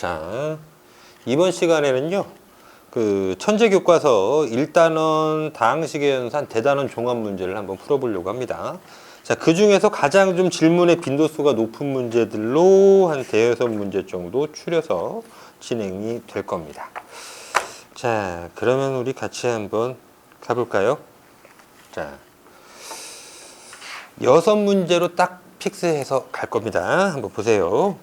자, 이번 시간에는요, 그 천재교과서 1단원 다항식의 연산 대단원 종합 문제를 한번 풀어보려고 합니다. 자, 그 중에서 가장 좀 질문의 빈도수가 높은 문제들로 한 대여섯 문제 정도 추려서 진행이 될 겁니다. 자, 그러면 우리 같이 한번 가볼까요? 자, 6문제로 딱 픽스해서 갈 겁니다. 한번 보세요.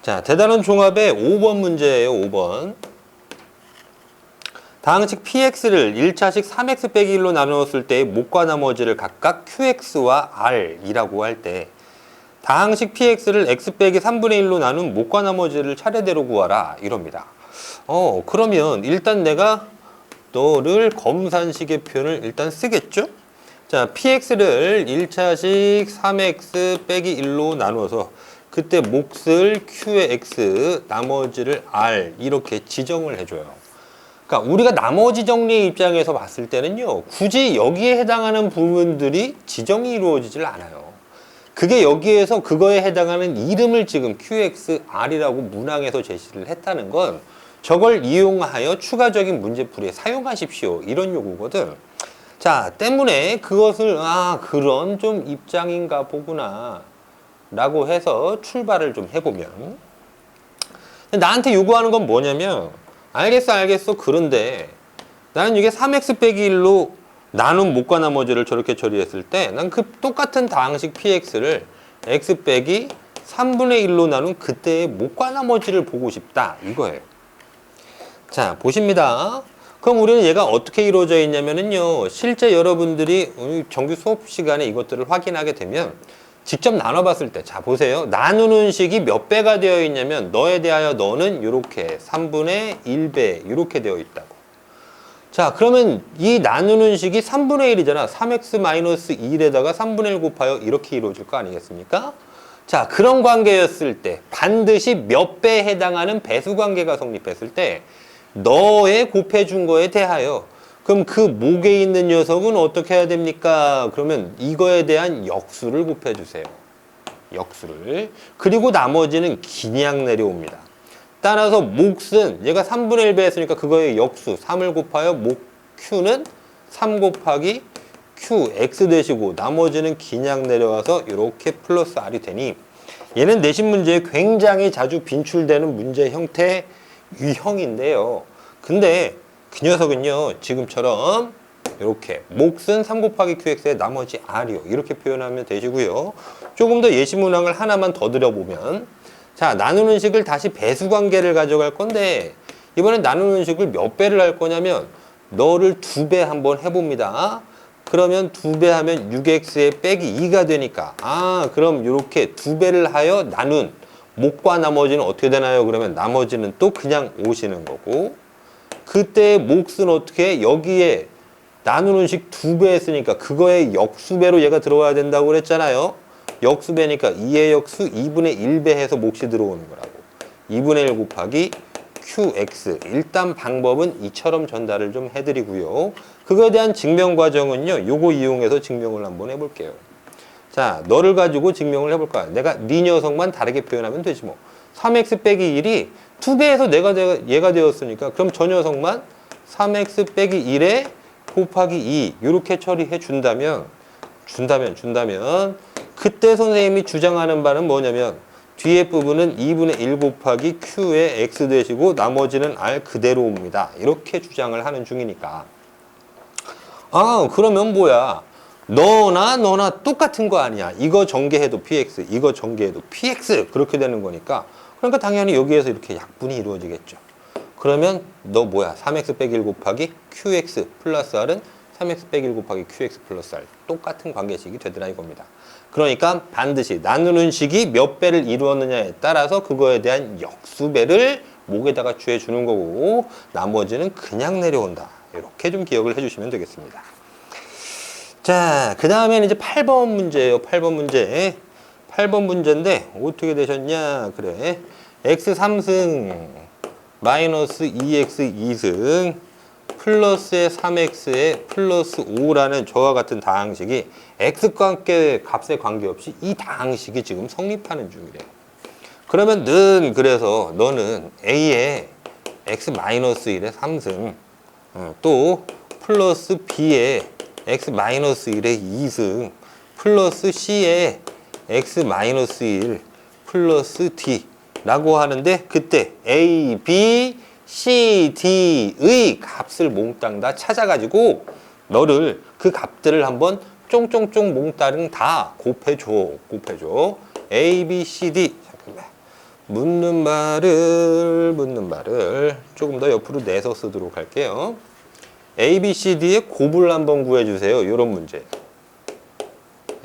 자, 대단원 종합의 5번 문제예요. 5번. 다항식 px를 1차식 3x 빼기 1로 나누었을 때의 목과 나머지를 각각 qx와 r이라고 할 때 다항식 px를 x 빼기 3분의 1로 나눈 목과 나머지를 차례대로 구하라 이럽니다. 그러면 일단 내가 너를 검산식의 표현을 일단 쓰겠죠? 자, px를 1차식 3x 빼기 1로 나누어서 그때 몫을 q의 x, 나머지를 r 이렇게 지정을 해줘요. 그러니까 우리가 나머지 정리의 입장에서 봤을 때는요, 굳이 여기에 해당하는 부분들이 지정이 이루어지질 않아요. 그게 여기에서 그거에 해당하는 이름을 지금 qx, r이라고 문항에서 제시를 했다는 건 저걸 이용하여 추가적인 문제풀이에 사용하십시오. 이런 요구거든. 자, 때문에 그것을 그런 좀 입장인가 보구나 라고 해서 출발을 좀 해보면, 나한테 요구하는 건 뭐냐면 알겠어 그런데 나는 이게 3x 빼기 1로 나눈 목과 나머지를 저렇게 처리했을 때 난 그 똑같은 다항식 px를 x 빼기 3분의 1로 나눈 그때의 목과 나머지를 보고 싶다 이거예요. 자, 보십니다. 그럼 우리는 얘가 어떻게 이루어져 있냐면요, 실제 여러분들이 정규 수업 시간에 이것들을 확인하게 되면 직접 나눠봤을 때, 자 보세요. 나누는 식이 몇 배가 되어 있냐면 너에 대하여 너는 이렇게 3분의 1배 이렇게 되어 있다고. 자, 그러면 이 나누는 식이 3분의 1이잖아. 3x-1에다가 3분의 1 곱하여 이렇게 이루어질 거 아니겠습니까? 자, 그런 관계였을 때 반드시 몇 배에 해당하는 배수 관계가 성립했을 때 너의 곱해준 거에 대하여 그럼 그 목에 있는 녀석은 어떻게 해야 됩니까? 그러면 이거에 대한 역수를 곱해주세요. 역수를. 그리고 나머지는 그냥 내려옵니다. 따라서 몫은 얘가 3분의 1 배했으니까 그거의 역수 3을 곱하여 목 q는 3 곱하기 qx 되시고 나머지는 그냥 내려와서 이렇게 플러스 r이 되니 얘는 내신 문제에 굉장히 자주 빈출되는 문제 형태의 유형인데요. 근데 그 녀석은요, 지금처럼 이렇게 몫은 3 곱하기 qx의 나머지 r이요. 이렇게 표현하면 되시고요. 조금 더 예시 문항을 하나만 더 드려보면, 자, 나누는 식을 다시 배수 관계를 가져갈 건데 이번엔 나누는 식을 몇 배를 할 거냐면 너를 2배 한번 해봅니다. 그러면 2배 하면 6x의 빼기 2가 되니까 그럼 이렇게 2배를 하여 나눈 목과 나머지는 어떻게 되나요? 그러면 나머지는 또 그냥 오시는 거고, 그때 몫은 어떻게 여기에 나누는 식 2배 했으니까 그거의 역수배로 얘가 들어와야 된다고 그랬잖아요. 역수배니까 2의 역수 2분의 1배 해서 몫이 들어오는 거라고. 2분의 1 곱하기 qx. 일단 방법은 이처럼 전달을 좀 해드리고요. 그거에 대한 증명 과정은요, 요거 이용해서 증명을 한번 해볼게요. 자, 너를 가지고 증명을 해볼 거야. 내가 네 녀석만 다르게 표현하면 되지 뭐. 3x 빼기 1이 2배에서 얘가 되었으니까 그럼 저 녀석만 3x 빼기 1에 곱하기 2 이렇게 처리해 준다면 그때 선생님이 주장하는 바는 뭐냐면 뒤에 부분은 2분의 1 곱하기 q의 x 되시고 나머지는 r 그대로 옵니다. 이렇게 주장을 하는 중이니까 그러면 뭐야, 너나 똑같은 거 아니야. 이거 전개해도 px, 이거 전개해도 px 그렇게 되는 거니까, 그러니까 당연히 여기에서 이렇게 약분이 이루어지겠죠. 그러면 너 뭐야, 3x 빼기 1 곱하기 qx 플러스 r은 3x 빼기 1 곱하기 qx 플러스 r 똑같은 관계식이 되더라 이겁니다. 그러니까 반드시 나누는 식이 몇 배를 이루었느냐에 따라서 그거에 대한 역수배를 목에다가 취해주는 거고 나머지는 그냥 내려온다. 이렇게 좀 기억을 해주시면 되겠습니다. 자, 그 다음에는 이제 8번 문제예요. 8번 문제. 8번 문제인데 어떻게 되셨냐? 그래. x 3승 마이너스 2x 2승 플러스의 3x에 플러스 5라는 저와 같은 다항식이 x과 함께 값에 관계없이 이 다항식이 지금 성립하는 중이래요. 그러면 그래서 너는 a에 x-1의 3승 또 플러스 b에 x-1의 2승 플러스 c에 x-1 플러스 d 라고 하는데 그때 a, b, c, d의 값을 몽땅 다 찾아가지고 너를 그 값들을 한번 쫑쫑쫑 몽땅 다 곱해줘. a, b, c, d. 잠깐만. 묻는 말을 조금 더 옆으로 내서 쓰도록 할게요. a, b, c, d의 곱을 한번 구해주세요. 이런 문제.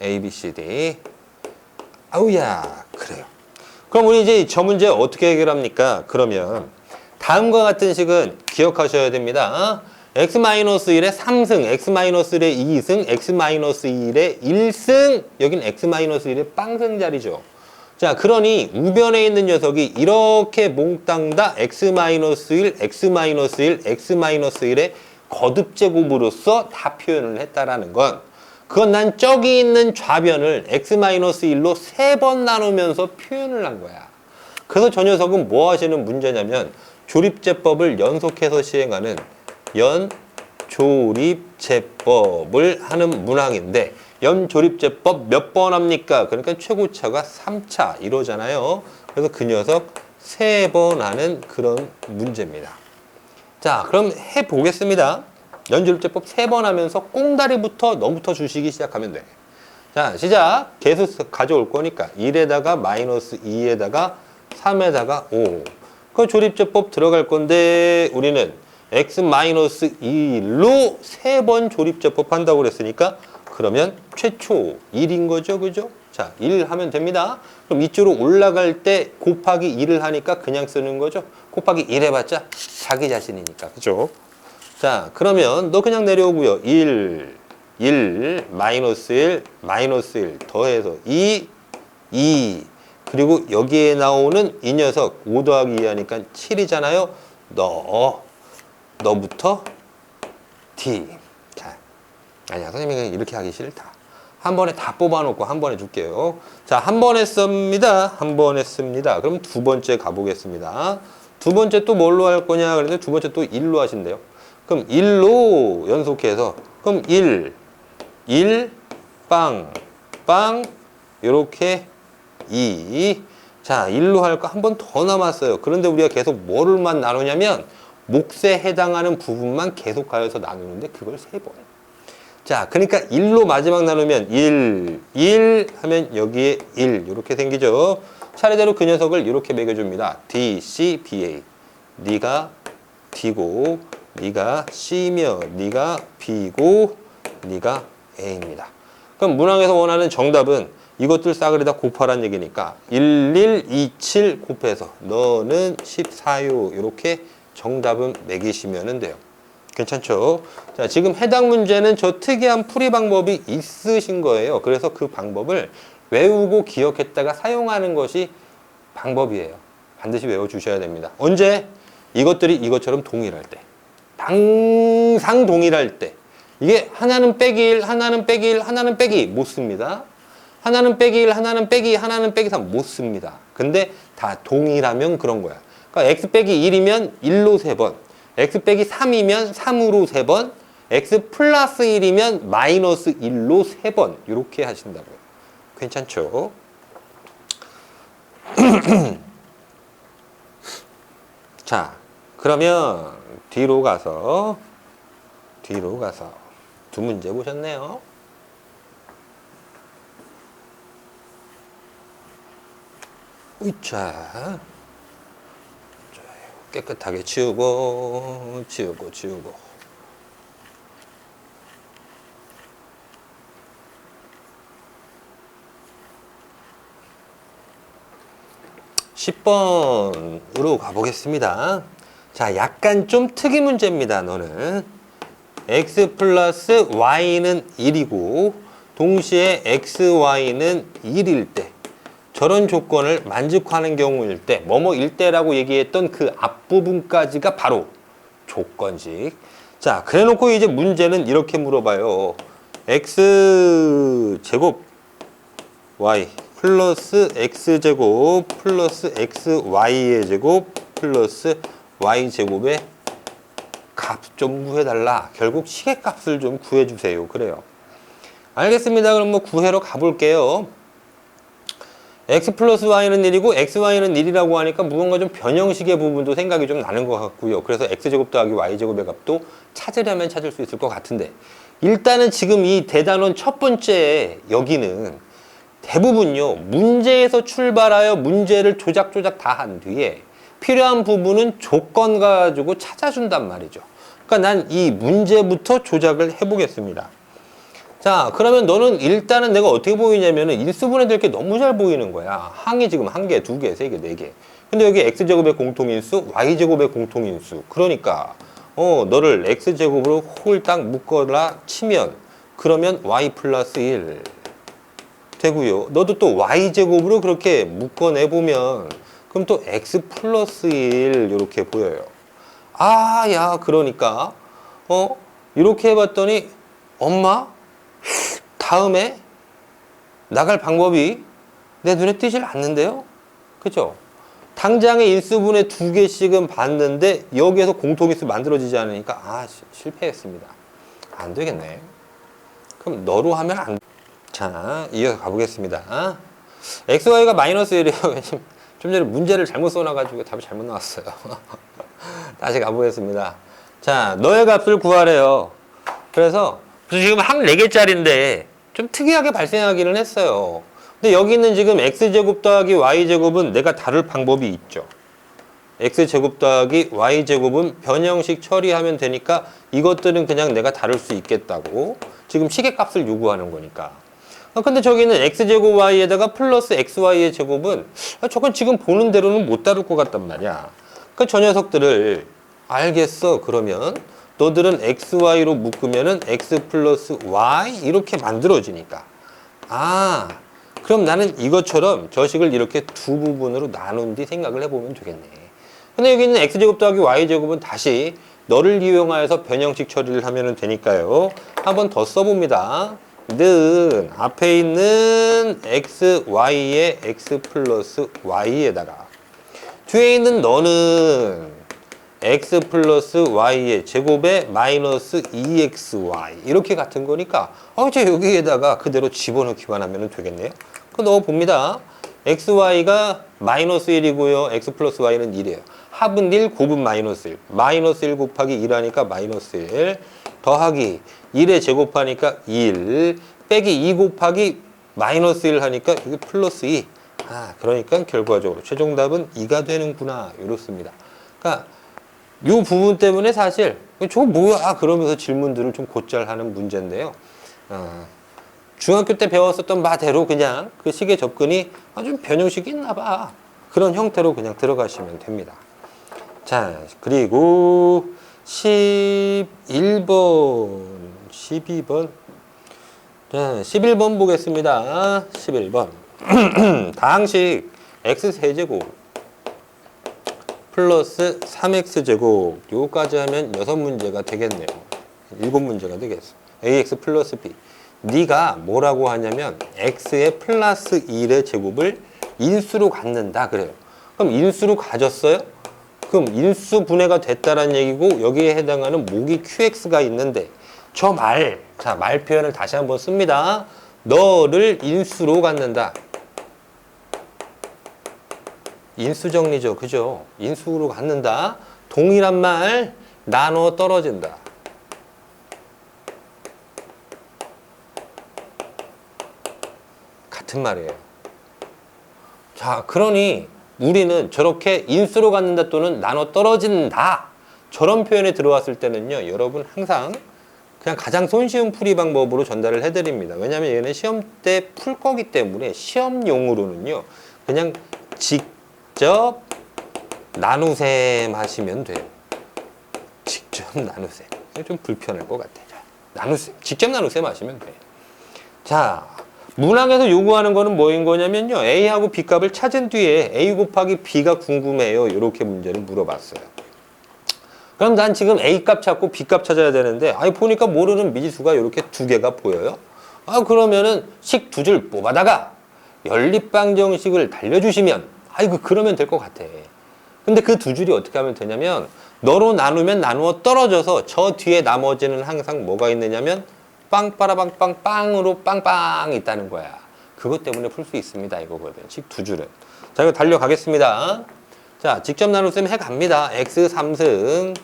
a, b, c, d. 아우야, 그래요. 그럼 우리 이제 저 문제 어떻게 해결합니까? 그러면 다음과 같은 식은 기억하셔야 됩니다. x-1의 3승, x-1의 2승, x-1의 1승, 여긴 x-1의 빵승 자리죠. 자, 그러니 우변에 있는 녀석이 이렇게 몽땅 다 x-1, x-1, x-1의 거듭제곱으로서 다 표현을 했다라는 건 그건 난 저기 있는 좌변을 x-1로 3번 나누면서 표현을 한 거야. 그래서 저 녀석은 뭐 하시는 문제냐면 조립제법을 연속해서 시행하는 연조립제법을 하는 문항인데 연조립제법 몇 번 합니까? 그러니까 최고차가 3차 이러잖아요. 그래서 그 녀석 3번 하는 그런 문제입니다. 자, 그럼 해보겠습니다. 연조립제법 3번 하면서 꽁다리부터 너부터 주시기 시작하면 돼. 자, 시작. 계수 가져올 거니까 1에다가 마이너스 2에다가 3에다가 5. 그 조립제법 들어갈 건데 우리는 x-2로 3번 조립제법 한다고 그랬으니까 그러면 최초 1인 거죠. 그죠? 자, 1 하면 됩니다. 그럼 이쪽으로 올라갈 때 곱하기 1을 하니까 그냥 쓰는 거죠. 곱하기 1 해봤자 자기 자신이니까. 그죠? 자, 그러면 너 그냥 내려오고요. 1, 마이너스 1, 마이너스 1 더해서 2, 그리고 여기에 나오는 이 녀석 5 더하기 2 하니까 7이잖아요. 너부터 D. 자, 아니야, 선생님이 이렇게 하기 싫다. 한 번에 다 뽑아놓고 한 번에 줄게요. 자, 한 번 했습니다. 그럼 두 번째 가보겠습니다. 두 번째 또 뭘로 할 거냐? 그래서 두 번째 또 1로 하신대요. 그럼 1로 연속해서 그럼 1, 빵, 요렇게 2. 자, 1로 할 거 한 번 더 남았어요. 그런데 우리가 계속 뭐를만 나누냐면 몫에 해당하는 부분만 계속하여서 나누는데 그걸 3번. 자, 그러니까 1로 마지막 나누면 1 하면 여기에 1 이렇게 생기죠. 차례대로 그 녀석을 이렇게 매겨줍니다. D, C, B, A. 네가 D고 네가 C며 네가 B고 네가 A입니다. 그럼 문항에서 원하는 정답은 이것들 싸그리다 곱하란 얘기니까 1127 곱해서 너는 14요 이렇게 정답은 매기시면 돼요. 괜찮죠? 자, 지금 해당 문제는 저 특이한 풀이 방법이 있으신 거예요. 그래서 그 방법을 외우고 기억했다가 사용하는 것이 방법이에요. 반드시 외워주셔야 됩니다. 언제? 이것들이 이것처럼 동일할 때. 항상 동일할 때. 이게 하나는 빼기 1, 하나는 빼기 1, 하나는 빼기 2 못 씁니다. 하나는 빼기 1, 하나는 빼기 2, 하나는 빼기 3 못 씁니다. 근데 다 동일하면 그런 거야. 그러니까 x 빼기 1이면 1로 3번, x 빼기 3이면 3으로 3번, x 플러스 1이면 마이너스 1로 3번 이렇게 하신다고요. 괜찮죠? 자, 그러면 뒤로 가서 두 문제 보셨네요. 으차. 깨끗하게 치우고. 10번으로 가보겠습니다. 자, 약간 좀 특이 문제입니다. 너는 x 플러스 y는 1이고 동시에 xy는 1일 때 저런 조건을 만족하는 경우일 때 뭐뭐일 때라고 얘기했던 그 앞부분까지가 바로 조건식. 자, 그래놓고 이제 문제는 이렇게 물어봐요. x제곱 y 플러스 x제곱 플러스 xy의 제곱 플러스 y제곱의 값 좀 구해달라. 결국 시계값을 좀 구해주세요. 그래요. 알겠습니다. 그럼 뭐 구해러 가볼게요. x 플러스 y는 1이고 xy는 1이라고 하니까 무언가 좀 변형식의 부분도 생각이 좀 나는 것 같고요. 그래서 x제곱 더하기 y제곱의 값도 찾으려면 찾을 수 있을 것 같은데, 일단은 지금 이 대단원 첫 번째 여기는 대부분요, 문제에서 출발하여 문제를 조작조작 다 한 뒤에 필요한 부분은 조건 가지고 찾아준단 말이죠. 그러니까 난 이 문제부터 조작을 해보겠습니다. 자, 그러면 너는 일단은 내가 어떻게 보이냐면은 인수분해 될 게 너무 잘 보이는 거야. 항이 지금 1개, 2개, 3개, 4개. 근데 여기 x제곱의 공통인수, y제곱의 공통인수. 그러니까 너를 x제곱으로 홀딱 묶어라 치면, 그러면 y 플러스 1 되고요. 너도 또 y제곱으로 그렇게 묶어내보면 그럼 또 x 플러스 1 이렇게 보여요. 아, 야, 그러니까 이렇게 해봤더니 엄마? 다음에 나갈 방법이 내 눈에 띄질 않는데요? 그죠? 당장에 인수분해 2개씩은 봤는데 여기에서 공통인수 만들어지지 않으니까 실패했습니다. 안 되겠네. 그럼 너로 하면 안 돼. 자, 이어서 가보겠습니다. xy가 마이너스 1이에요. 좀 전에 문제를 잘못 써놔가지고 답이 잘못 나왔어요. 다시 가보겠습니다. 자, 너의 값을 구하래요. 그래서 지금 항 4개짜리인데 좀 특이하게 발생하기는 했어요. 근데 여기는 지금 x제곱 더하기 y제곱은 내가 다룰 방법이 있죠. x제곱 더하기 y제곱은 변형식 처리하면 되니까 이것들은 그냥 내가 다룰 수 있겠다고. 지금 시계값을 요구하는 거니까. 근데 저기는 x제곱 y에다가 플러스 xy의 제곱은 저건 지금 보는 대로는 못 다룰 것 같단 말이야. 그러니까 저 녀석들을 알겠어. 그러면 너들은 xy로 묶으면은 x 플러스 y 이렇게 만들어지니까, 그럼 나는 이것처럼 저식을 이렇게 두 부분으로 나눈 뒤 생각을 해보면 되겠네. 근데 여기 있는 x제곱 더하기 y제곱은 다시 너를 이용하여서 변형식 처리를 하면 되니까요. 한번 더 써봅니다. 는 앞에 있는 x, y의 x 플러스 y에다가 뒤에 있는 너는 x 플러스 y의 제곱에 마이너스 2xy 이렇게 같은 거니까 이제 여기에다가 그대로 집어넣기만 하면 되겠네요. 그거 넣어봅니다. xy가 마이너스 1이고요. x 플러스 y는 1이에요. 합은 1, 곱은 마이너스 1. 마이너스 1 곱하기 1 하니까 마이너스 1 더하기 1에 제곱하니까 1 빼기 2 곱하기 마이너스 1 하니까 이게 플러스 2. 그러니까 결과적으로 최종답은 2가 되는구나. 이렇습니다. 그러니까 이 부분 때문에 사실 저거 뭐야? 그러면서 질문들을 좀 곧잘 하는 문제인데요. 중학교 때 배웠었던 바대로 그냥 그 식의 접근이 좀 변형식이 있나 봐. 그런 형태로 그냥 들어가시면 됩니다. 자, 그리고 11번, 12번. 자, 11번 보겠습니다. 11번. 다항식 x세제곱 플러스 3x제곱 요까지 하면 6문제가 되겠네요. 7문제가 되겠어. ax 플러스 b. 네가 뭐라고 하냐면 x의 플러스 1의 제곱을 인수로 갖는다 그래요. 그럼 인수로 가졌어요? 그럼 인수 분해가 됐다는 얘기고 여기에 해당하는 목이 qx가 있는데 말 표현을 다시 한번 씁니다. 너를 인수로 갖는다. 인수정리죠. 그죠? 인수로 갖는다. 동일한 말 나눠 떨어진다. 같은 말이에요. 자, 그러니 우리는 저렇게 인수로 갖는다 또는 나눠 떨어진다 저런 표현에 들어왔을 때는요, 여러분 항상 그냥 가장 손쉬운 풀이 방법으로 전달을 해드립니다. 왜냐하면 얘는 시험 때 풀 거기 때문에 시험용으로는요, 그냥 직접 나누셈 하시면 돼요. 직접 나누셈. 좀 불편할 것 같아요. 나누셈. 직접 나누셈 하시면 돼요. 자, 문항에서 요구하는 거는 뭐인 거냐면요, A하고 B 값을 찾은 뒤에 A 곱하기 B가 궁금해요. 이렇게 문제를 물어봤어요. 그럼 난 지금 A 값 찾고 B 값 찾아야 되는데, 아니, 보니까 모르는 미지수가 이렇게 두 개가 보여요. 아, 그러면은 식 두 줄 뽑아다가 연립방정식을 달려주시면, 아이고, 그러면 될 것 같아. 근데 그 두 줄이 어떻게 하면 되냐면, 너로 나누면 나누어 떨어져서 저 뒤에 나머지는 항상 뭐가 있느냐면, 빵빠라빵빵 빵으로 빵빵 있다는 거야. 그것 때문에 풀 수 있습니다. 이거거든. 식 두 줄은. 자, 이거 달려가겠습니다. 자, 직접 나눗셈 해갑니다. x 3승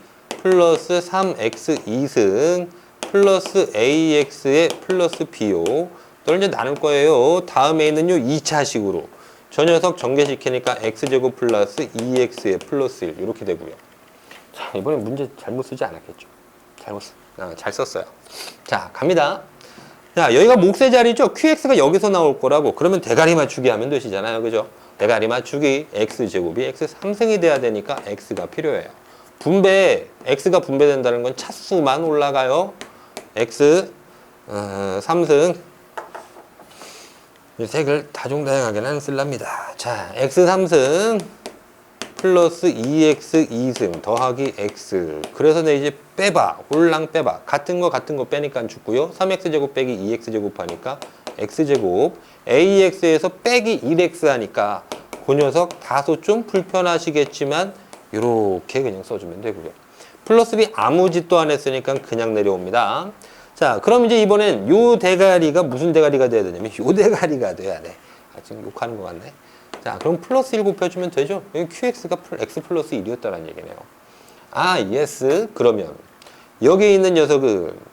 플러스 3x 2승 플러스 ax에 플러스 b요. 또 이제 나눌 거예요. 다음에 있는요 2차식으로. 저 녀석 전개시키니까 x제곱 플러스 2x에 플러스 1 이렇게 되고요. 자, 이번에 문제 잘못 쓰지 않았겠죠? 잘 썼어요. 자, 갑니다. 자, 여기가 몫의 자리죠? qx가 여기서 나올 거라고. 그러면 대가리 맞추기 하면 되시잖아요. 그죠? 대가리 맞추기 x제곱이 x 3승이 돼야 되니까 x가 필요해요. 분배, x가 분배된다는 건 차수만 올라가요. x 3승 이 색을 다종다양하게는 쓸랍니다. 자, x 3승 플러스 2x 2승 더하기 x. 그래서 내 이제 빼봐. 홀랑 빼봐. 같은 거 빼니까 죽고요. 3x제곱 빼기 2x제곱 하니까 x제곱. ax에서 빼기 1x 하니까 그 녀석 다소 좀 불편하시겠지만 이렇게 그냥 써주면 되고요. 플러스 b 아무 짓도 안 했으니까 그냥 내려옵니다. 자, 그럼 이제 이번엔 요 대가리가 무슨 대가리가 돼야 되냐면 요 대가리가 돼야 돼. 아, 지금 욕하는 것 같네. 자, 그럼 플러스 1 곱해주면 되죠? 여기 qx가 x 플러스 1이었다는 얘기네요. 아, 예스. 그러면 여기 있는 녀석은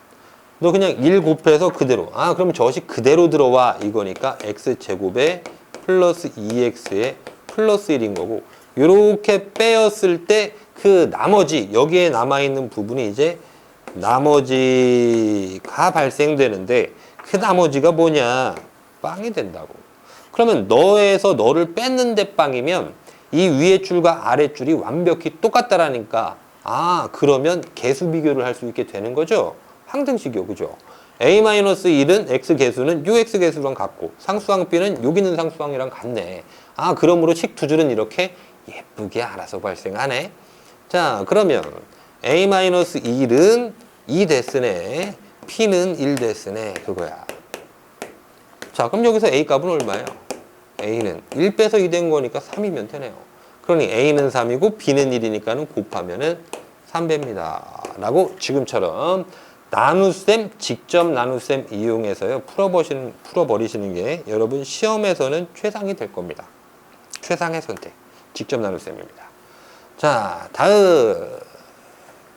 너 그냥 1 곱해서 그대로. 아, 그럼 저식 그대로 들어와. 이거니까 x제곱에 플러스 2x에 플러스 1인 거고, 요렇게 빼었을 때 그 나머지, 여기에 남아있는 부분이 이제 나머지가 발생되는데, 그 나머지가 뭐냐? 빵이 된다고. 그러면 너에서 너를 뺐는데 빵이면 이 위에 줄과 아래 줄이 완벽히 똑같다라니까, 아, 그러면 개수 비교를 할 수 있게 되는 거죠? 항등식이요. 그죠? a-1은 x 개수는 요 x 개수랑 같고, 상수항 b는 여기 있는 상수항이랑 같네. 아, 그러므로 식 두 줄은 이렇게 예쁘게 알아서 발생하네. 자, 그러면 a-1은 2 됐으네. p는 1 됐으네. 그거야. 자, 그럼 여기서 a 값은 얼마예요? a는 1 빼서 2 된 거니까 3이면 되네요. 그러니 a는 3이고 b는 1이니까는 곱하면은 3배입니다. 라고 지금처럼 나눗셈, 직접 나눗셈 이용해서요. 풀어버리시는 게 여러분 시험에서는 최상이 될 겁니다. 최상의 선택. 직접 나눗셈입니다. 자,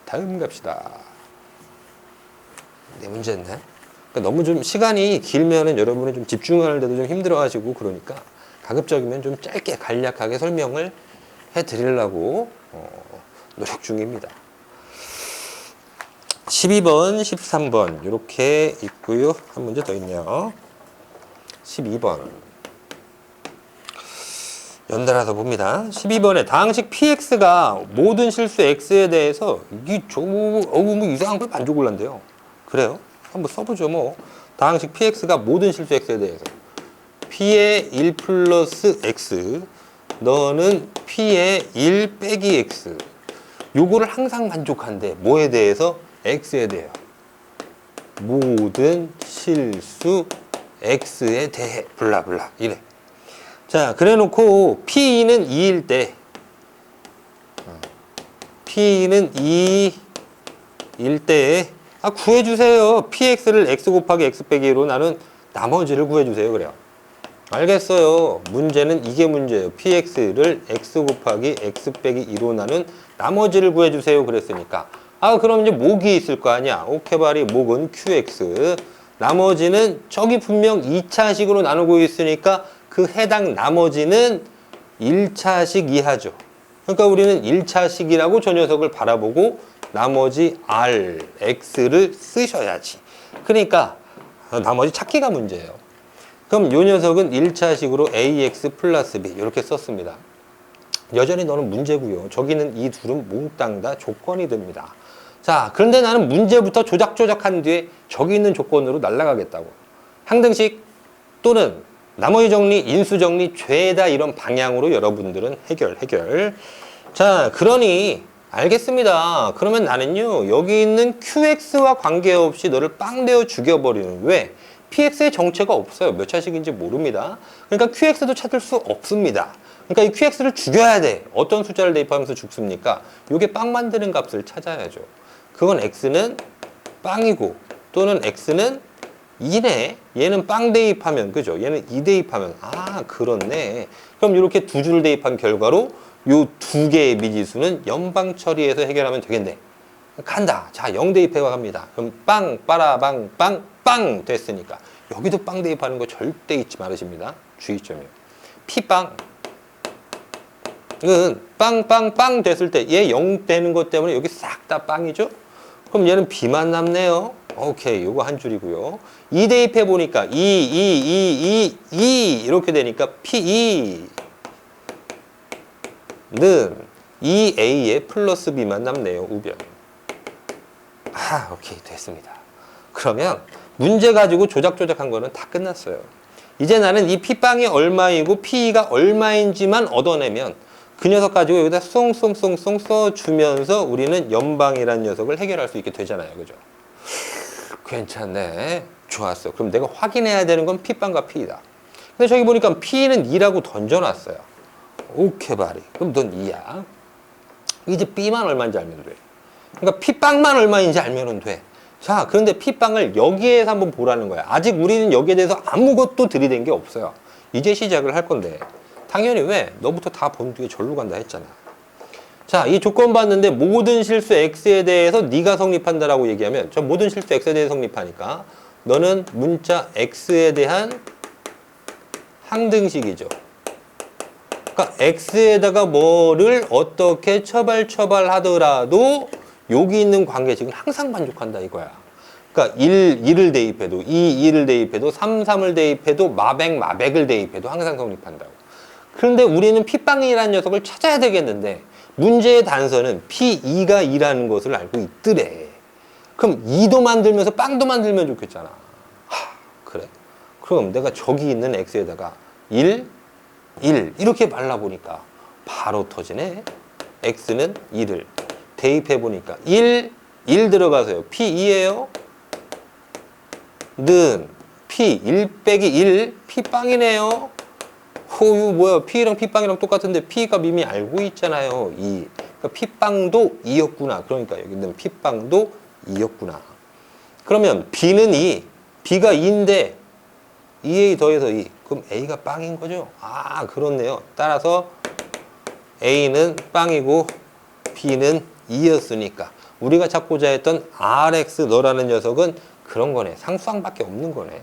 다음 갑시다. 네, 문제였네. 그러니까 너무 좀 시간이 길면은 여러분이 좀 집중하는데도 좀 힘들어하시고 그러니까 가급적이면 좀 짧게 간략하게 설명을 해드리려고 노력 중입니다. 12번, 13번 이렇게 있고요. 한 문제 더 있네요. 12번 연달아서 봅니다. 12번에 다항식 px가 모든 실수 x에 대해서 뭐 이상한 걸 만족을한대요. 그래요? 한번 써보죠. 뭐 다항식 px가 모든 실수 x에 대해서 p의 1 플러스 x 너는 p의 1 빼기 x 요거를 항상 만족한대. 뭐에 대해서? x에 대해요. 모든 실수 x에 대해 블라블라 이래. 자, 그래 놓고 P는 2일 때 P는 2일 때 구해주세요. PX를 x 곱하기 x 빼기 1로 나눈 나머지를 구해주세요. 그래요. 알겠어요. 문제는 이게 문제예요. PX를 x 곱하기 x 빼기 2로 나눈 나머지를 구해주세요. 그랬으니까 그럼 이제 목이 있을 거 아니야. 오케바리 목은 QX. 나머지는 저기 분명 2차식으로 나누고 있으니까 그 해당 나머지는 1차식 이하죠. 그러니까 우리는 1차식이라고 저 녀석을 바라보고 나머지 R, X를 쓰셔야지. 그러니까 나머지 찾기가 문제예요. 그럼 요 녀석은 1차식으로 AX 플러스 B 이렇게 썼습니다. 여전히 너는 문제고요. 저기는 이 둘은 몽땅 다 조건이 됩니다. 자, 그런데 나는 문제부터 조작한 뒤에 저기 있는 조건으로 날아가겠다고. 항등식 또는 나머지 정리, 인수 정리, 죄다 이런 방향으로 여러분들은 해결. 자, 그러니 알겠습니다. 그러면 나는요, 여기 있는 QX와 관계없이 너를 빵 내어 죽여버리는. 왜? PX의 정체가 없어요. 몇 차식인지 모릅니다. 그러니까 QX도 찾을 수 없습니다. 그러니까 이 QX를 죽여야 돼. 어떤 숫자를 대입하면서 죽습니까? 요게 빵 만드는 값을 찾아야죠. 그건 X는 빵이고, 또는 X는 2네. 얘는 빵 대입하면, 그죠? 얘는 2 대입하면, 아, 그렇네. 그럼 이렇게 두 줄 대입한 결과로 요 두 개의 미지수는 연방 처리해서 해결하면 되겠네. 간다. 자, 0 대입해 갑니다. 그럼 빵, 빠라방, 빵, 빵 됐으니까. 여기도 빵 대입하는 거 절대 잊지 말으십니다. 주의점이요. P빵. 이건 빵, 빵, 빵 됐을 때 얘 0 되는 것 때문에 여기 싹 다 빵이죠? 그럼 얘는 B만 남네요. 오케이. 요거 한 줄이고요. 2 대입해 보니까 2 이렇게 되니까 P2는 2A에 플러스 B만 남네요. 우변. 아, 오케이. 됐습니다. 그러면 문제 가지고 조작한 거는 다 끝났어요. 이제 나는 이 P빵이 얼마이고 P가 얼마인지만 얻어내면 그 녀석 가지고 여기다 쏭쏭쏭쏭 써주면서 우리는 연방이라는 녀석을 해결할 수 있게 되잖아요. 그죠? 괜찮네. 좋았어. 그럼 내가 확인해야 되는 건 P빵과 P이다. 근데 저기 보니까 P는 2라고 던져놨어요. 오케이, 바리. 그럼 넌 2야. 이제 B만 얼마인지 알면 돼. 그러니까 P빵만 얼마인지 알면 돼. 자, 그런데 P빵을 여기에서 한번 보라는 거야. 아직 우리는 여기에 대해서 아무것도 들이댄 게 없어요. 이제 시작을 할 건데. 당연히 왜? 너부터 다 본 뒤에 절로 간다 했잖아. 자, 이 조건 봤는데 모든 실수 X에 대해서 네가 성립한다라고 얘기하면 저 모든 실수 X에 대해 성립하니까 너는 문자 X에 대한 항등식이죠. 그러니까 X에다가 뭐를 어떻게 처발하더라도 여기 있는 관계식은 항상 만족한다 이거야. 그러니까 1을 대입해도 2를 대입해도 3을 대입해도 마백을 대입해도 항상 성립한다고. 그런데 우리는 P빵이라는 녀석을 찾아야 되겠는데 문제의 단서는 P2가 2라는 것을 알고 있더래. 그럼 2도 만들면서 빵도 만들면 좋겠잖아. 그래? 그럼 내가 저기 있는 X에다가 1 이렇게 말라보니까 바로 터지네. X는 2를 대입해보니까 1 들어가서요. P2예요. 는 P1 빼기 1 P빵이네요. 호유 뭐야? P랑 P빵이랑 똑같은데 P가 이미 알고 있잖아요. 2. 그러니까 P빵도 2였구나. 그러니까 여기는 P빵도 2였구나. 그러면 B는 2. B가 2인데 2A 더해서 2. 그럼 A가 빵인 거죠? 아, 그렇네요. 따라서 A는 빵이고 B는 2였으니까 우리가 찾고자 했던 RX 너라는 녀석은 그런 거네. 상수항밖에 없는 거네.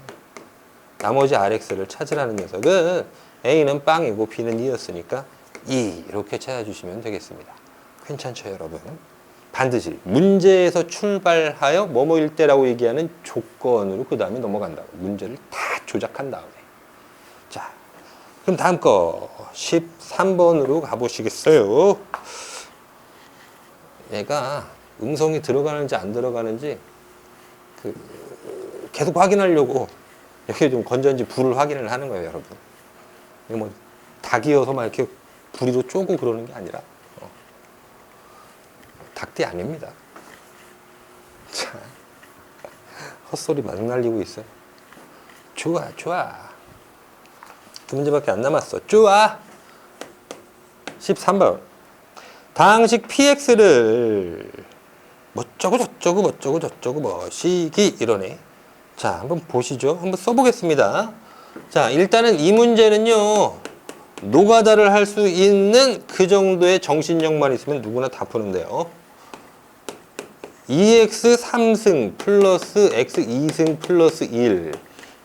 나머지 RX를 찾으라는 녀석은 A는 빵이고 B는 2였으니까 2 이렇게 찾아주시면 되겠습니다. 괜찮죠, 여러분? 반드시 문제에서 출발하여 뭐뭐일 때라고 얘기하는 조건으로 그 다음에 넘어간다고. 문제를 다 조작한 다음에. 자, 그럼 다음 거 13번으로 가보시겠어요? 얘가 음성이 들어가는지 안 들어가는지 계속 확인하려고 여기 좀 건전지 불을 확인을 하는 거예요, 여러분. 이거 뭐 닭이어서 막 이렇게 부리로 쪼고 그러는 게 아니라 닭띠 아닙니다. 자, 헛소리 막 날리고 있어요. 좋아. 두 문제밖에 안 남았어. 좋아. 13번. 다항식 px를 뭐쩌고 저쩌고 뭐시기 이러네. 자, 한번 보시죠. 한번 써보겠습니다. 자, 일단은 이 문제는요, 노가다를 할 수 있는 그 정도의 정신력만 있으면 누구나 다 푸는데요. 2x 3승 플러스 x 2승 플러스 1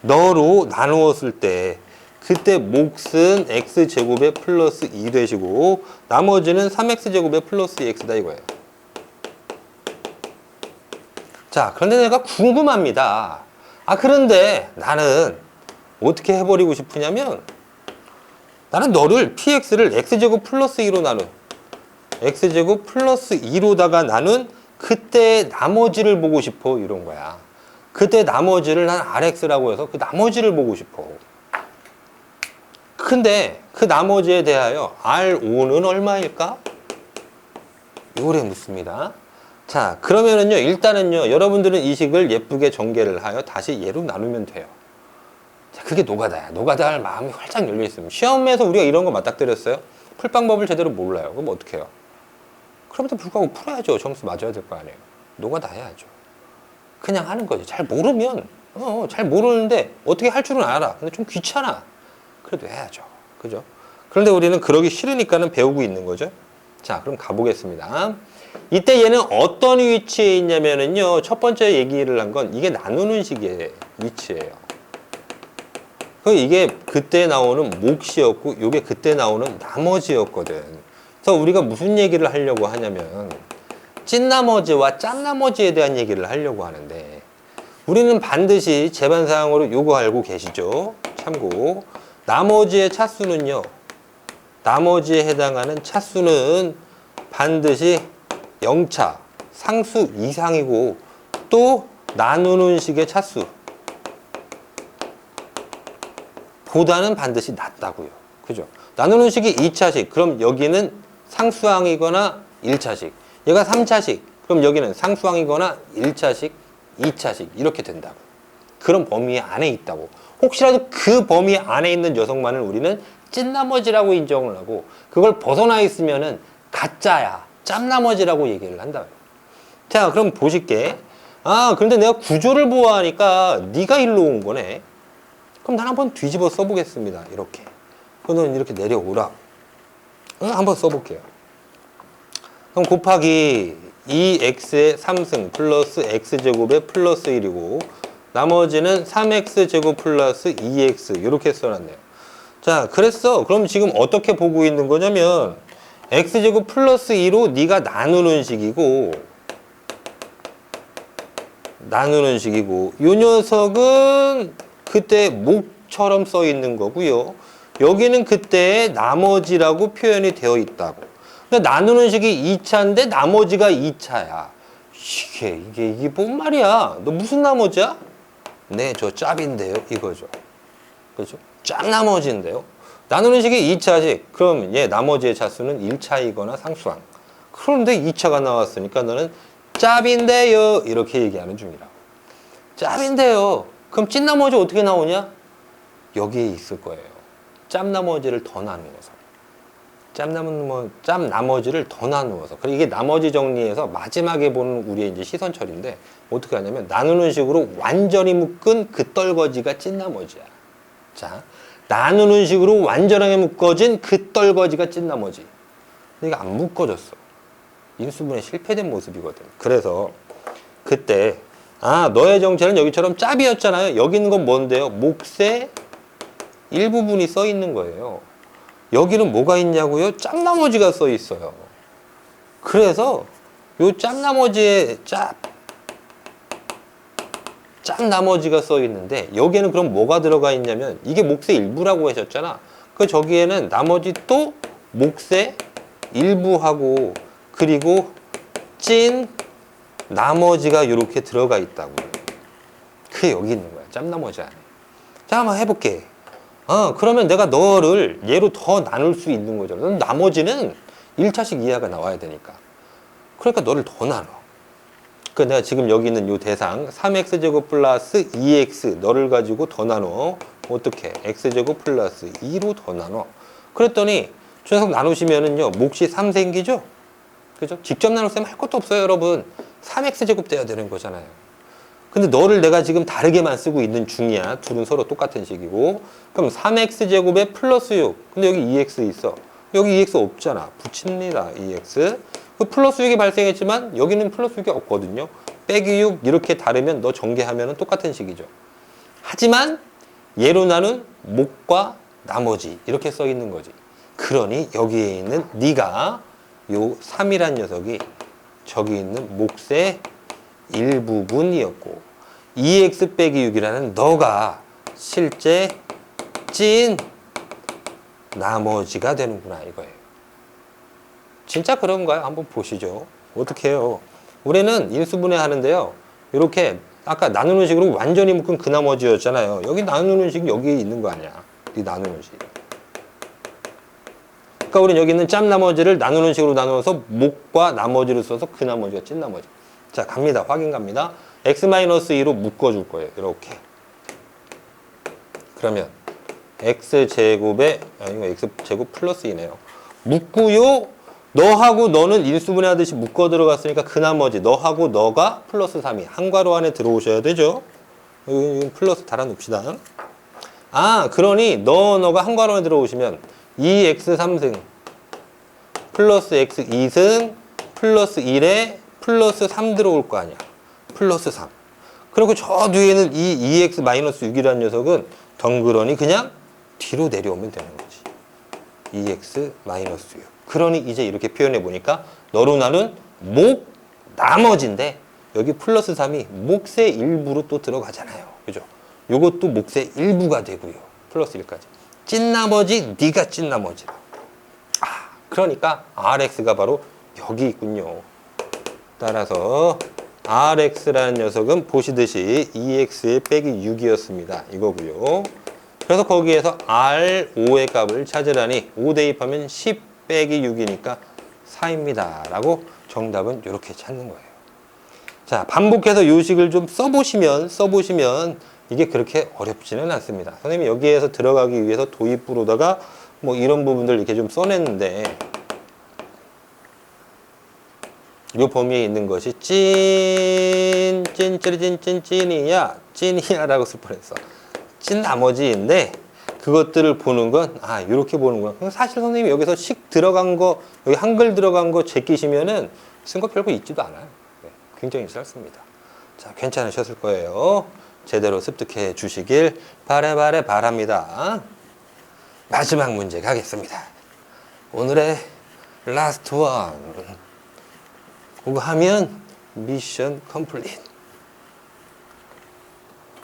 너로 나누었을 때 그때 몫은 x제곱에 플러스 2 되시고 나머지는 3x제곱에 플러스 2x다 이거예요. 자, 그런데 내가 궁금합니다. 아, 그런데 나는 어떻게 해버리고 싶으냐면 나는 너를 px를 x제곱 플러스 2로 나눈 x제곱 플러스 2로다가 나눈 그때 나머지를 보고 싶어 이런 거야. 그때 나머지를 난 rx라고 해서 그 나머지를 보고 싶어. 근데 그 나머지에 대하여 R5는 얼마일까? 요래 묻습니다. 자, 그러면은요, 일단은요, 여러분들은 이 식을 예쁘게 전개를 하여 다시 얘로 나누면 돼요. 자, 그게 노가다야. 노가다 할 마음이 활짝 열려 있으면. 시험에서 우리가 이런 거 맞닥뜨렸어요? 풀 방법을 제대로 몰라요. 그럼 어떻게 해요? 그럼에도 불구하고 풀어야죠. 점수 맞아야 될 거 아니에요. 노가다 해야죠. 그냥 하는 거지. 잘 모르면, 잘 모르는데 어떻게 할 줄은 알아. 근데 좀 귀찮아. 그래도 해야죠. 그죠? 그런데 우리는 그러기 싫으니까는 배우고 있는 거죠. 자, 그럼 가보겠습니다. 이때 얘는 어떤 위치에 있냐면은요, 첫 번째 얘기를 한 건 이게 나누는 식의 위치예요. 이게 그때 나오는 몫이었고, 이게 그때 나오는 나머지였거든. 그래서 우리가 무슨 얘기를 하려고 하냐면, 찐나머지와 짠나머지에 대한 얘기를 하려고 하는데, 우리는 반드시 제반사항으로 요거 알고 계시죠? 참고. 나머지의 차수는요, 나머지에 해당하는 차수는 반드시 0차, 상수 이상이고, 또 나누는 식의 차수 보다는 반드시 낮다고요. 그죠? 나누는 식이 2차식, 그럼 여기는 상수항이거나 1차식. 얘가 3차식, 그럼 여기는 상수항이거나 1차식, 2차식 이렇게 된다고. 그런 범위 안에 있다고. 혹시라도 그 범위 안에 있는 녀석만을 우리는 찐나머지라고 인정을 하고, 그걸 벗어나 있으면은 가짜야, 짬나머지라고 얘기를 한다. 자, 그럼 보실게. 아, 그런데 내가 구조를 보아하니까 네가 일로 온 거네. 그럼 난 한번 뒤집어 써보겠습니다. 이렇게. 그럼 이렇게 내려오라. 한번 써볼게요. 그럼 곱하기 2x의 3승 플러스 x제곱의 플러스 1이고, 나머지는 3x제곱 플러스 2x 이렇게 써놨네요. 자, 그랬어. 그럼 지금 어떻게 보고 있는 거냐면 x제곱 플러스 2로 네가 나누는 식이고, 요 녀석은 그때 몫처럼 써 있는 거고요. 여기는 그때 나머지라고 표현이 되어 있다고. 그러니까 나누는 식이 2차인데 나머지가 2차야. 이게 뭔 말이야? 너 무슨 나머지야? 네, 저 짭인데요. 이거죠. 그렇죠? 짭 나머지인데요. 나누는 식이 2차식. 그럼 얘 나머지의 차수는 1차이거나 상수항. 그런데 2차가 나왔으니까 너는 짭인데요. 이렇게 얘기하는 중이라고. 짭인데요. 그럼 찐 나머지 어떻게 나오냐? 여기에 있을 거예요. 짭 나머지를 더 나누어서. 짭 나머지를 더 나누어서. 그리고 이게 나머지 정리해서 마지막에 보는 우리의 이제 시선 처리인데, 어떻게 하냐면 나누는 식으로 완전히 묶은 그 떨거지가 찐 나머지야. 자, 나누는 식으로 완전하게 묶어진 그 떨거지가 찐 나머지. 근데 이게 안 묶어졌어. 인수분해 실패된 모습이거든. 그래서 그때 너의 정체는 여기처럼 짭이었잖아요. 여기 있는 건 뭔데요? 몫의 일부분이 써 있는 거예요. 여기는 뭐가 있냐고요? 짭 나머지가 써 있어요. 그래서 요 짭 나머지에 짭 나머지가 써 있는데, 여기에는 그럼 뭐가 들어가 있냐면 이게 몫의 일부라고 하셨잖아. 그 저기에는 나머지 또 몫의 일부하고, 그리고 찐 나머지가 이렇게 들어가 있다고. 그게 여기 있는 거야. 짭 나머지 안에. 자, 한번 해볼게. 그러면 내가 너를 얘로 더 나눌 수 있는 거죠. 넌 나머지는 1차식 이하가 나와야 되니까. 그러니까 너를 더 나눠. 그러니까 내가 지금 여기 있는 요 대상 3x제곱 플러스 2x 너를 가지고 더 나눠. 어떻게? x제곱 플러스 2로 더 나눠. 그랬더니 저 녀석 나누시면은요, 몫이 3 생기죠? 그죠? 직접 나눌 셈 할 것도 없어요, 여러분. 3x제곱 돼야 되는 거잖아요. 근데 너를 내가 지금 다르게만 쓰고 있는 중이야. 둘은 서로 똑같은 식이고. 그럼 3x제곱에 플러스 6. 근데 여기 2x 있어. 여기 2x 없잖아. 붙입니다. 2x. 그 플러스 6이 발생했지만 여기는 플러스 6이 없거든요. 빼기 6 이렇게 다르면 너 전개하면 똑같은 식이죠. 하지만 얘로 나눈 몫과 나머지 이렇게 써 있는 거지. 그러니 여기에 있는 네가 요 3이란 녀석이 저기 있는 몫의 일부분이었고, 2x 빼기 6이라는 너가 실제 찐 나머지가 되는구나 이거예요. 진짜 그런가요? 한번 보시죠. 어떻게 해요? 우리는 인수분해 하는데요, 이렇게 아까 나누는 식으로 완전히 묶은 그 나머지였잖아요. 여기 나누는 식이 여기 있는 거 아니야. 이 나누는 식. 아까 우린 여기 있는 짬 나머지를 나누는 식으로 나누어서 목과 나머지를 써서 그 나머지가 찐 나머지. 자, 갑니다. 확인 갑니다. x-2로 묶어줄 거예요. 이렇게. 그러면 x제곱에, 이거 x제곱 플러스 2네요. 묶고요. 너하고 너는 인수분해 하듯이 묶어 들어갔으니까 그 나머지 너하고 너가 플러스 3이 한 괄호 안에 들어오셔야 되죠. 이건 플러스 달아놓읍시다. 아, 그러니 너가 한 괄호 안에 들어오시면 2x3승 플러스 x2승 플러스 1에 플러스 3 들어올 거 아니야. 플러스 3. 그리고 저 뒤에는 이 2x-6이라는 녀석은 덩그러니 그냥 뒤로 내려오면 되는 거지. 2x-6. 그러니 이제 이렇게 표현해 보니까 너로 나눈 목 나머지인데 여기 플러스 3이 몫의 일부로 또 들어가잖아요. 그죠? 요것도 몫의 일부가 되고요. 플러스 1까지. 찐 나머지, 네가 찐 나머지라. 아, 그러니까 Rx가 바로 여기 있군요. 따라서 Rx라는 녀석은 보시듯이 2x 빼기 6이었습니다. 이거고요. 그래서 거기에서 R5의 값을 찾으라니 5 대입하면 10 빼기 6이니까 4입니다. 라고 정답은 이렇게 찾는 거예요. 자, 반복해서 요식을 좀 써보시면 이게 그렇게 어렵지는 않습니다. 선생님이 여기에서 들어가기 위해서 도입부로다가 뭐 이런 부분들 이렇게 좀 써냈는데 이 범위에 있는 것이 찐이야 라고 쓸 뻔했어. 찐 나머지인데 그것들을 보는 건 이렇게 보는구나. 사실 선생님이 여기서 식 들어간 거, 여기 한글 들어간 거 제끼시면은 쓴 거 별거 있지도 않아요. 네, 굉장히 짧습니다. 자, 괜찮으셨을 거예요. 제대로 습득해 주시길 바랍니다. 마지막 문제 가겠습니다. 오늘의 라스트 원. 그거 하면 미션 컴플릿.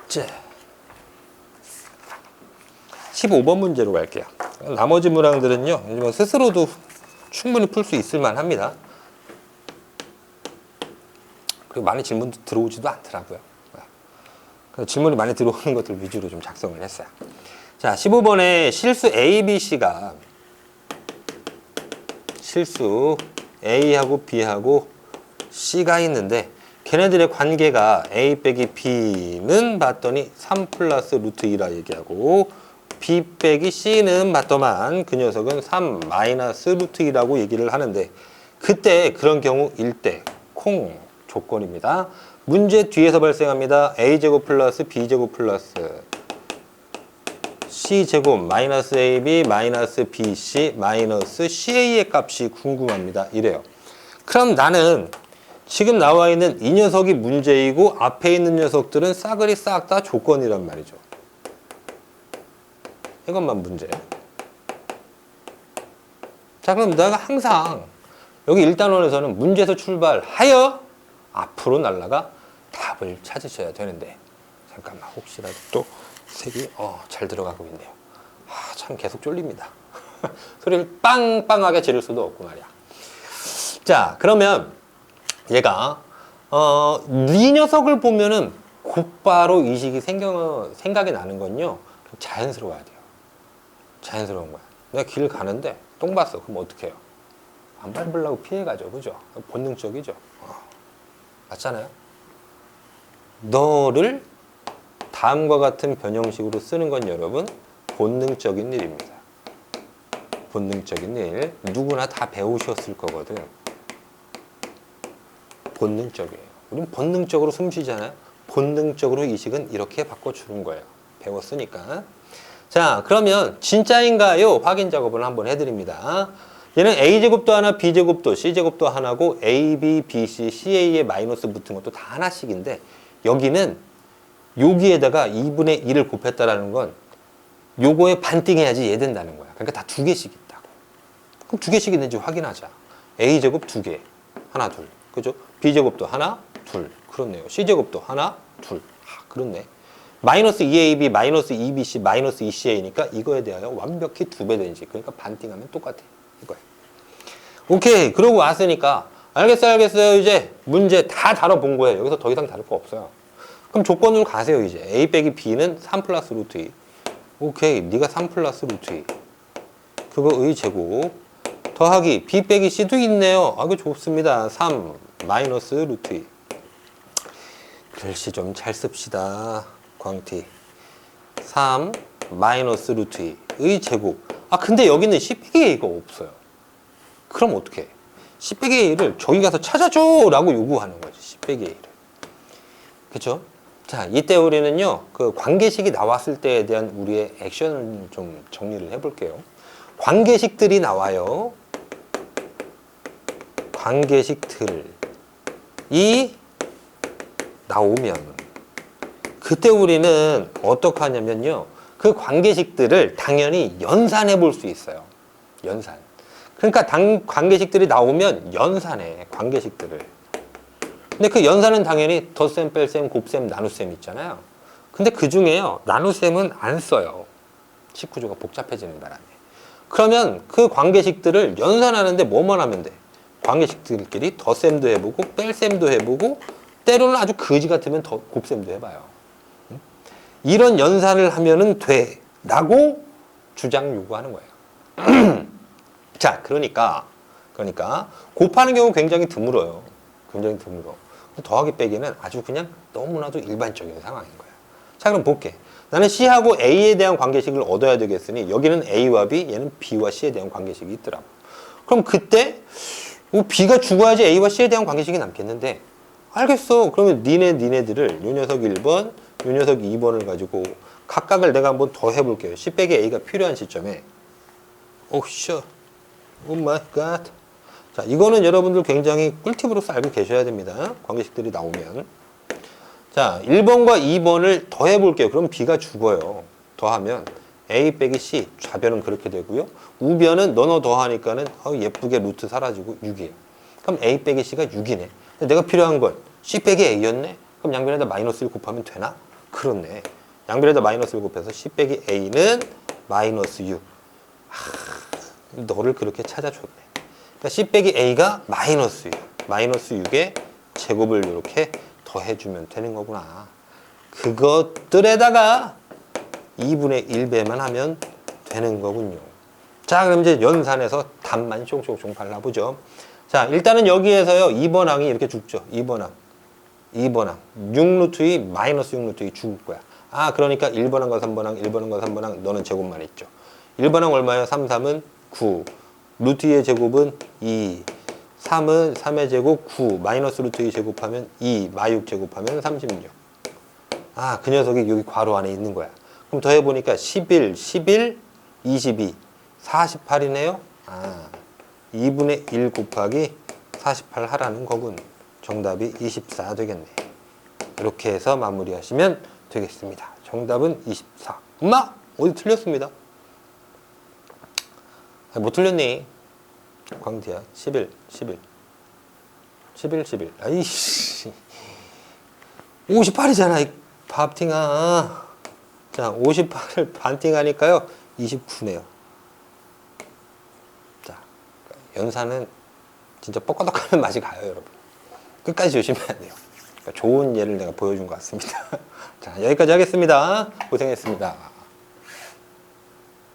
자, 15번 문제로 갈게요. 나머지 문항들은요, 스스로도 충분히 풀 수 있을 만합니다. 그리고 많이 질문도 들어오지도 않더라고요. 질문이 많이 들어오는 것들 위주로 좀 작성을 했어요. 자, 15번에 실수 A, B, C가 실수 A하고 B하고 C가 있는데 걔네들의 관계가 A 빼기 B는 봤더니 3 플러스 루트 2라 얘기하고 B 빼기 C는 봤더만 그 녀석은 3 마이너스 루트 2라고 얘기를 하는데 그때 그런 경우일 때 콩 조건입니다. 문제 뒤에서 발생합니다. A제곱 플러스 B제곱 플러스 C제곱 마이너스 AB 마이너스 BC 마이너스 CA의 값이 궁금합니다. 이래요. 그럼 나는 지금 나와 있는 이 녀석이 문제이고 앞에 있는 녀석들은 싸그리 싹 다 조건이란 말이죠. 이것만 문제. 자, 그럼 내가 항상 여기 1단원에서는 문제에서 출발하여 앞으로 날라가 답을 찾으셔야 되는데 잠깐만 혹시라도 또 색이 잘 들어가고 있네요. 참 계속 쫄립니다. 소리를 빵빵하게 지를 수도 없고 말이야. 자, 그러면 얘가 이 녀석을 보면은 곧바로 이 식이 생각이 나는 건요, 자연스러워야 돼요. 자연스러운 거야. 내가 길 가는데 똥 봤어. 그럼 어떡해요? 안 밟으려고 피해가죠. 그죠? 본능적이죠. 맞잖아요. 너를 다음과 같은 변형식으로 쓰는 건 여러분 본능적인 일입니다. 본능적인 일. 누구나 다 배우셨을 거거든. 본능적이에요. 우린 본능적으로 숨 쉬잖아요. 본능적으로 이 식은 이렇게 바꿔주는 거예요. 배웠으니까. 자, 그러면 진짜인가요? 확인 작업을 한번 해드립니다. 얘는 A제곱도 하나, B제곱도, C제곱도 하나고 A, B, B, C, CA에 마이너스 붙은 것도 다 하나씩인데 여기는 여기에다가 2분의 1을 곱했다라는 건 요거에 반띵해야지 얘 된다는 거야. 그러니까 다 두 개씩 있다고. 그럼 두 개씩 있는지 확인하자. A제곱 두 개. 하나, 둘. 그죠? B제곱도 하나, 둘. 그렇네요. C제곱도 하나, 둘. 그렇네. 마이너스 2AB, 마이너스 2BC, 마이너스 2CA니까 이거에 대하여 완벽히 2배 되지. 그러니까 반띵하면 똑같아. 이거예요. 오케이. 그러고 왔으니까 알겠어요. 이제 문제 다 다뤄본 거예요. 여기서 더 이상 다룰 거 없어요. 그럼 조건으로 가세요. 이제 A 빼기 B는 3 플러스 루트 2. 오케이. 네가 3 플러스 루트 2. 그거의 제곱. 더하기 b 빼기 c도 있네요. 아, 그 좋습니다. 3 마이너스 루트 2. 글씨 좀 잘 씁시다. 광티. 3 마이너스 루트 2의 제곱. 아, 근데 여기는 c 빼기 a가 없어요. 그럼 어떻게 해? c 빼기 a를 저기 가서 찾아줘! 라고 요구하는 거지. c 빼기 a를. 그쵸? 자, 이때 우리는요, 그 관계식이 나왔을 때에 대한 우리의 액션을 좀 정리를 해볼게요. 관계식들이 나와요. 관계식들이 나오면 그때 우리는 어떻게 하냐면요, 그 관계식들을 당연히 연산해 볼 수 있어요. 연산. 그러니까 관계식들이 나오면 연산해, 관계식들을. 근데 그 연산은 당연히 덧셈, 뺄셈, 곱셈, 나눗셈 있잖아요. 근데 그 중에요, 나눗셈은 안 써요. 식구조가 복잡해지는 바람에. 그러면 그 관계식들을 연산하는데 뭐만 하면 돼? 관계식들끼리 덧셈도 해보고 뺄셈도 해보고 때로는 아주 거지 같으면 더 곱셈도 해봐요. 이런 연산을 하면은 돼 라고 주장 요구하는 거예요. 자, 그러니까 곱하는 경우 굉장히 드물어요. 굉장히 드물어. 더하기 빼기는 아주 그냥 너무나도 일반적인 상황인 거야. 자, 그럼 볼게. 나는 C하고 A에 대한 관계식을 얻어야 되겠으니 여기는 A와 B, 얘는 B와 C에 대한 관계식이 있더라고. 그럼 그때 B가 죽어야지 A와 C에 대한 관계식이 남겠는데, 알겠어. 그러면 니네들을 요 녀석 1번, 요 녀석 2번을 가지고 각각을 내가 한번 더 해볼게요. C 빼기 A가 필요한 시점에. 오쇼. 오 마이 갓. 자, 이거는 여러분들 굉장히 꿀팁으로 알고 계셔야 됩니다. 관계식들이 나오면. 자, 1번과 2번을 더 해볼게요. 그럼 B가 죽어요. 더하면 A 빼기 C, 좌변은 그렇게 되고요. 우변은 너너 더하니까는 예쁘게 루트 사라지고 6이에요. 그럼 A 빼기 C가 6이네. 근데 내가 필요한 건 C 빼기 A였네. 그럼 양변에다 마이너스 1 곱하면 되나? 그렇네. 양변에다 마이너스 1 곱해서 C 빼기 A는 마이너스 6. 너를 그렇게 찾아줬네. 그러니까 C 빼기 A가 마이너스 6. 마이너스 6에 제곱을 이렇게 더해주면 되는 거구나. 그것들에다가 2분의 1배만 하면 되는 거군요. 자, 그럼 이제 연산해서 답만 쫑쫑쫑 발라보죠. 자, 일단은 여기에서요, 2번 항이 이렇게 죽죠. 2번 항. 6루트 2 마이너스 6루트 2 죽을 거야. 아, 그러니까 1번 항과 3번 항, 1번 항과 3번 항, 너는 제곱만 있죠. 1번 항 얼마예요? 3, 3은 9. 루트 2의 제곱은 2. 3은 3의 제곱 9. 마이너스 루트 2 제곱하면 2. 마6 제곱하면 36. 아, 그 녀석이 여기 괄호 안에 있는 거야. 그럼 더해보니까 11, 22, 48이네요. 아, 2분의 1 곱하기 48 하라는 거군. 정답이 24 되겠네. 이렇게 해서 마무리하시면 되겠습니다. 정답은 24. 엄마! 어디 틀렸습니다. 못 틀렸니? 광티야. 11. 아이씨. 58이잖아, 이 밥팅아. 자, 58을 반띵하니까요, 29네요. 자, 연산은 진짜 뻑뻑하는 맛이 가요, 여러분. 끝까지 조심해야 돼요. 그러니까 좋은 예를 내가 보여준 것 같습니다. 자, 여기까지 하겠습니다. 고생했습니다.